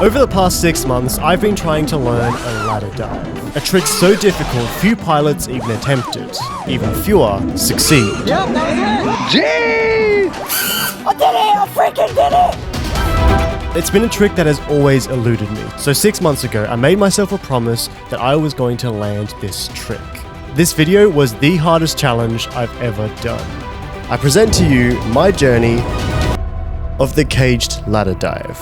Over the past 6 months, I've been trying to learn a ladder dive. A trick so difficult, few pilots even attempt it. Even fewer succeed. Yep, that was it! I did it! I freaking did it! It's been a trick that has always eluded me. So 6 months ago, I made myself a promise that I was going to land this trick. This video was the hardest challenge I've ever done. I present to you my journey of the caged ladder dive.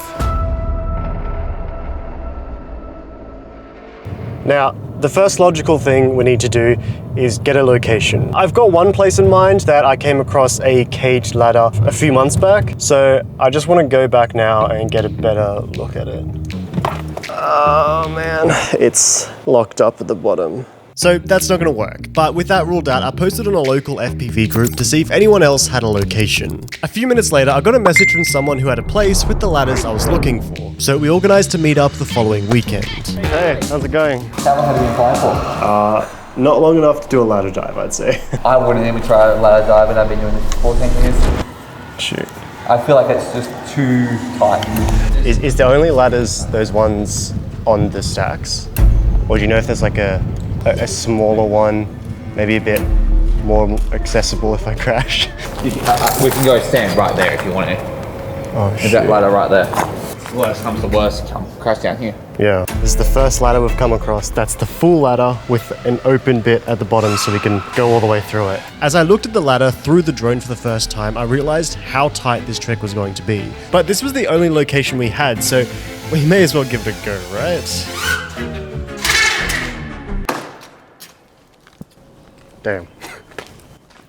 Now, the first logical thing we need to do is get a location. I've got one place in mind that I came across a caged ladder a few months back, so I just want to go back now and get a better look at it. Oh man, it's locked up at the bottom. So that's not going to work, but with that ruled out, I posted on a local FPV group to see if anyone else had a location. A few minutes later, I got a message from someone who had a place with the ladders I was looking for, so we organised to meet up the following weekend. Hey, how's it going? How long have you been flying for? Not long enough to do a ladder dive, I'd say. I wouldn't even try a ladder dive, and I've been doing this for 14 years. Shoot. I feel like it's just too tight. Is there only ladders, those ones on the stacks? Or do you know if there's like a smaller one, maybe a bit more accessible if I crash? We can go stand right there if you want to. Oh, There's that ladder right there. Worst comes to worst, crash down here. Yeah, this is the first ladder we've come across. That's the full ladder with an open bit at the bottom so we can go all the way through it. As I looked at the ladder through the drone for the first time, I realized how tight this trick was going to be. But this was the only location we had, so we may as well give it a go, right? Damn.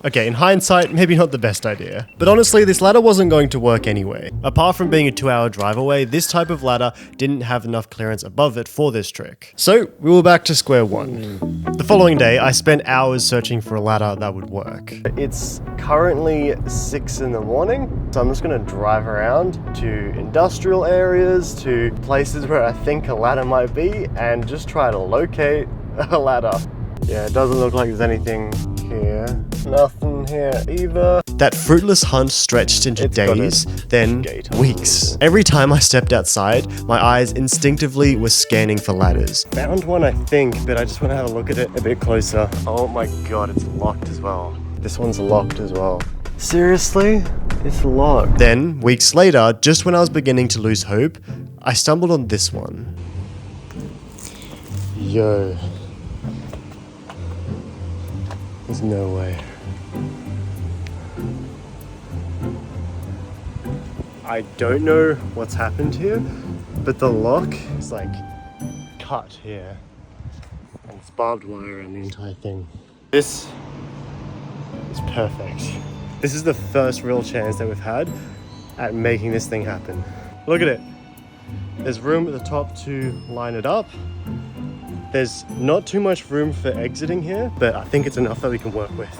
Okay, in hindsight, maybe not the best idea. But honestly, this ladder wasn't going to work anyway. Apart from being a 2-hour drive away, this type of ladder didn't have enough clearance above it for this trick. So, we were back to square one. The following day, I spent hours searching for a ladder that would work. It's currently 6 in the morning, so I'm just gonna drive around to industrial areas, to places where I think a ladder might be, and just try to locate a ladder. Yeah, it doesn't look like there's anything here. Nothing here either. That fruitless hunt stretched into days, then weeks. Every time I stepped outside, my eyes instinctively were scanning for ladders. Found one, I think, but I just want to have a look at it a bit closer. Oh my god, it's locked as well. This one's locked as well. Seriously? It's locked. Then, weeks later, just when I was beginning to lose hope, I stumbled on this one. Yo. There's no way. I don't know what's happened here, but the lock is like cut here. And it's barbed wire around the entire thing. This is perfect. This is the first real chance that we've had at making this thing happen. Look at it. There's room at the top to line it up. There's not too much room for exiting here, but I think it's enough that we can work with.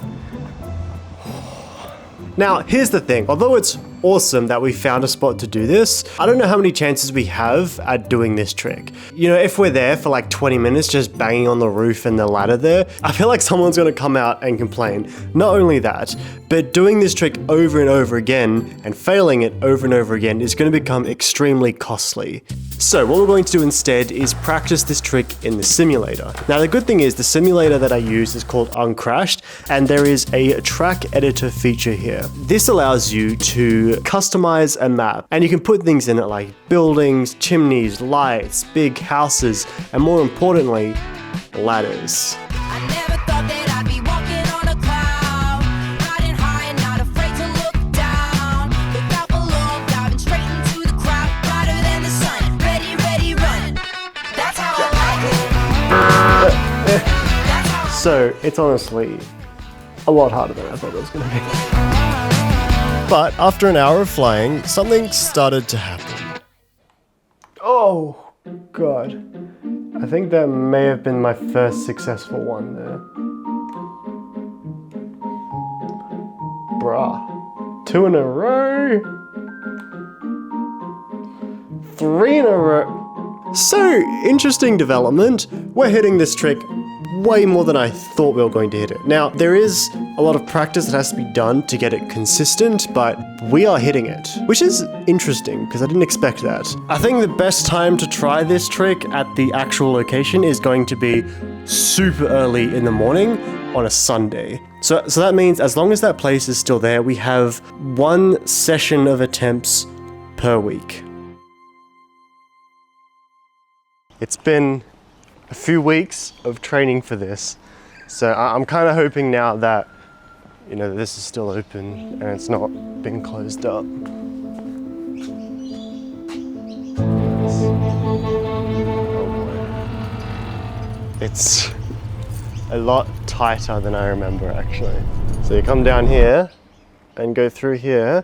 Now, here's the thing. Although it's awesome that we found a spot to do this, I don't know how many chances we have at doing this trick. You know, if we're there for like 20 minutes just banging on the roof and the ladder there, I feel like someone's gonna come out and complain. Not only that, but doing this trick over and over again and failing it over and over again is gonna become extremely costly. So what we're going to do instead is practice this trick in the simulator. Now the good thing is the simulator that I use is called Uncrashed, and there is a track editor feature here. This allows you to customize a map, and you can put things in it like buildings, chimneys, lights, big houses, and more importantly, ladders. So it's honestly a lot harder than I thought it was going to be. But after an hour of flying, something started to happen. Oh god. I think that may have been my first successful one there. Bruh. 2 in a row. 3 in a row. So, interesting development. We're hitting this trick way more than I thought we were going to hit it. Now, there is a lot of practice that has to be done to get it consistent, but we are hitting it, which is interesting because I didn't expect that. I think the best time to try this trick at the actual location is going to be super early in the morning on a Sunday. So that means as long as that place is still there, we have one session of attempts per week. It's been a few weeks of training for this, so I'm kind of hoping now that, you know, this is still open and it's not been closed up. It's a lot tighter than I remember, actually. So you come down here and go through here,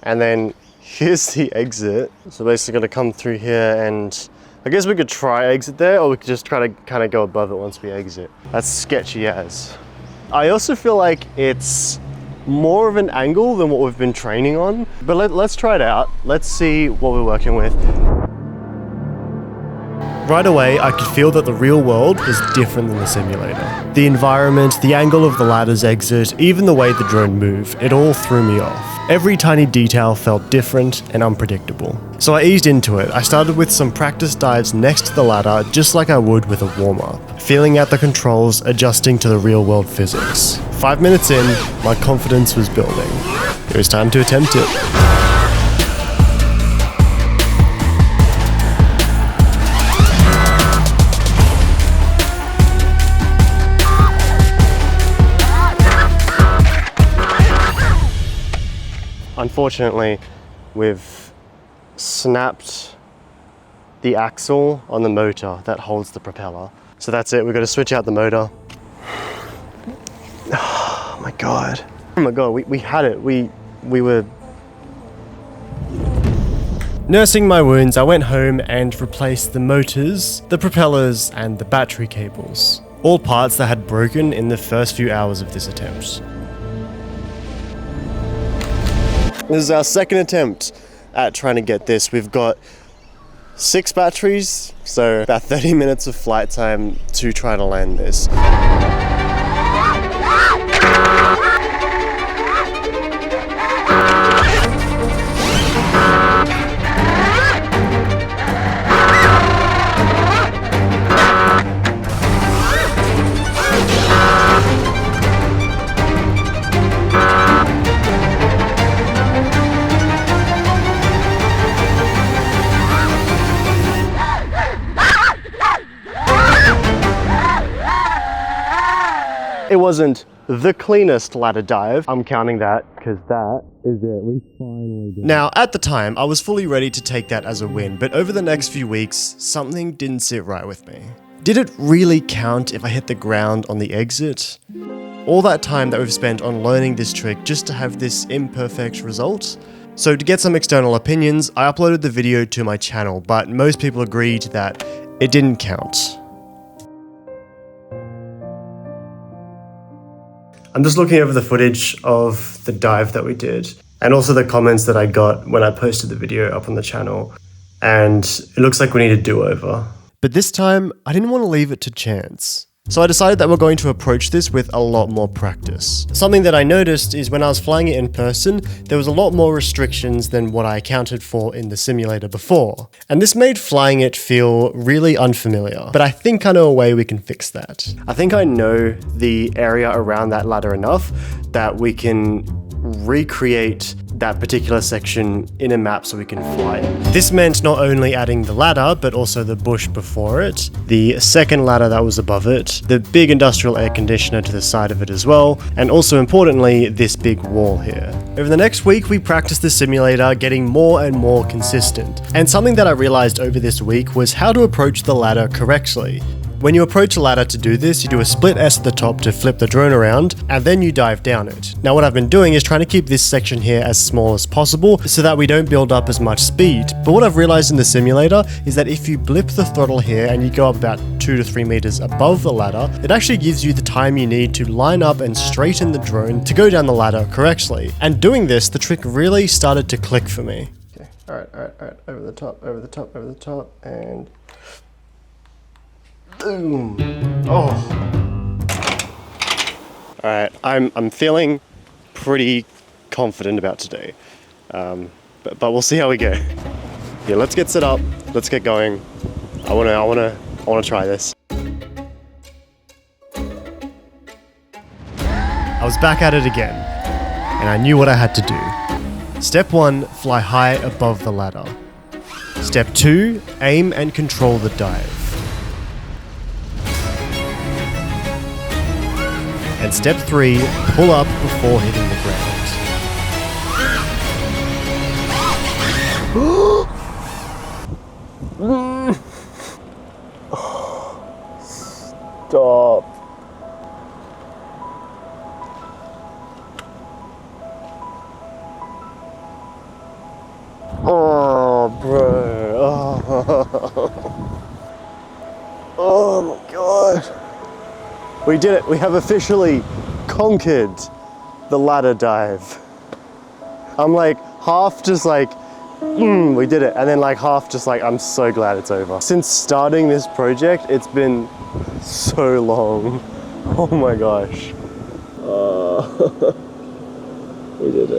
and then here's the exit. So basically gonna come through here, and I guess we could try exit there, or we could just try to kind of go above it once we exit. That's sketchy as. I also feel like it's more of an angle than what we've been training on, but let's try it out. Let's see what we're working with. Right away, I could feel that the real world was different than the simulator. The environment, the angle of the ladder's exit, even the way the drone moved, it all threw me off. Every tiny detail felt different and unpredictable. So I eased into it. I started with some practice dives next to the ladder, just like I would with a warm-up. Feeling out the controls, adjusting to the real-world physics. 5 minutes in, my confidence was building. It was time to attempt it. Unfortunately, we've snapped the axle on the motor that holds the propeller. So that's it, we've got to switch out the motor. Oh my God. Oh my God, we had it. We were... Nursing my wounds, I went home and replaced the motors, the propellers, and the battery cables. All parts that had broken in the first few hours of this attempt. This is our second attempt at trying to get this. We've got 6 batteries, so about 30 minutes of flight time to try to land this. It wasn't the cleanest ladder dive. I'm counting that because that is it. We finally did it. Now, at the time, I was fully ready to take that as a win, but over the next few weeks, something didn't sit right with me. Did it really count if I hit the ground on the exit? All that time that we've spent on learning this trick just to have this imperfect result? So to get some external opinions, I uploaded the video to my channel, but most people agreed that it didn't count. I'm just looking over the footage of the dive that we did, and also the comments that I got when I posted the video up on the channel, and it looks like we need a do-over. But this time, I didn't want to leave it to chance. So I decided that we're going to approach this with a lot more practice. Something that I noticed is when I was flying it in person, there was a lot more restrictions than what I accounted for in the simulator before. And this made flying it feel really unfamiliar. But I think I know a way we can fix that. I think I know the area around that ladder enough that we can recreate that particular section in a map so we can fly it. This meant not only adding the ladder, but also the bush before it, the second ladder that was above it, the big industrial air conditioner to the side of it as well, and also importantly, this big wall here. Over the next week, we practiced the simulator, getting more and more consistent. And something that I realized over this week was how to approach the ladder correctly. When you approach a ladder to do this, you do a split S at the top to flip the drone around, and then you dive down it. Now what I've been doing is trying to keep this section here as small as possible so that we don't build up as much speed. But what I've realized in the simulator is that if you blip the throttle here and you go up about 2 to 3 meters above the ladder, it actually gives you the time you need to line up and straighten the drone to go down the ladder correctly. And doing this, the trick really started to click for me. Okay, all right, over the top, and... Boom. Oh. All right, I'm feeling pretty confident about today, but we'll see how we go. Yeah, let's get set up. Let's get going. I wanna try this. I was back at it again, and I knew what I had to do. Step 1, fly high above the ladder. Step 2, aim and control the dive. And step 3, pull up before hitting the ground. Stop. Oh, bro. Oh my god. We did it. We have officially conquered the ladder dive. I'm like half just like, we did it. And then like half just like, I'm so glad it's over. Since starting this project, it's been so long. Oh my gosh. We did it.